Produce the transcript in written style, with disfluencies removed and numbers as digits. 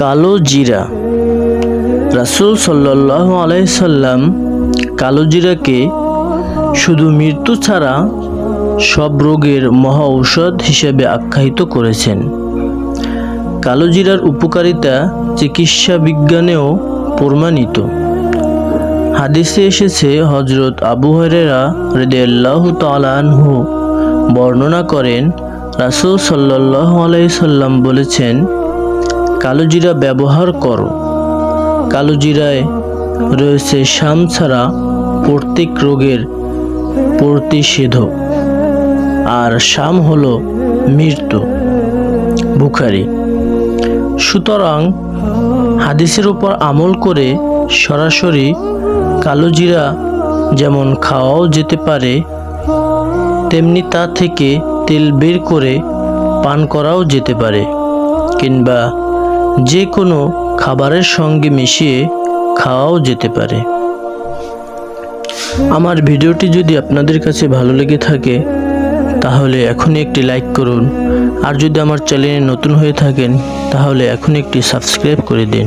কালো জিরা। রাসূল সাল্লাল্লাহু আলাইহি সাল্লাম কালো জিরাকে শুধু মৃত্যু ছাড়া সব রোগের মহা ঔষধ হিসেবে আখ্যায়িত করেছেন। কালো জিরার উপকারিতা চিকিৎসা বিজ্ঞানেও প্রমাণিত। হাদিসে এসেছে, হযরত আবু হুরায়রা রাদিয়াল্লাহু তাআলা আনহু বর্ণনা করেন, রাসূল সাল্লাল্লাহু আলাইহি সাল্লাম বলেছেন, কালো জিরা ব্যবহার করো। কালো জিরায় রয়েছে শাম ছাড়া প্রত্যেক রোগের প্রতিষেধক, আর শাম হলো মৃত্যু। বুখারী। সুতরাং হাদিসের উপর আমল করে সরাসরি কালো জিরা যেমন খাওয়াও যেতে পারে, তেমনি তা থেকে তেল বের করে পান করাও যেতে পারে, কিংবা যে কোনো খাবারের সঙ্গে মিশিয়ে খাওয়াও যেতে পারে। আমার ভিডিওটি যদি আপনাদের কাছে ভালো লেগে থাকে তাহলে এখনই একটি লাইক করুন, আর যদি আমার চ্যানেলে নতুন হয়ে থাকেন তাহলে এখনই একটি সাবস্ক্রাইব করে দিন।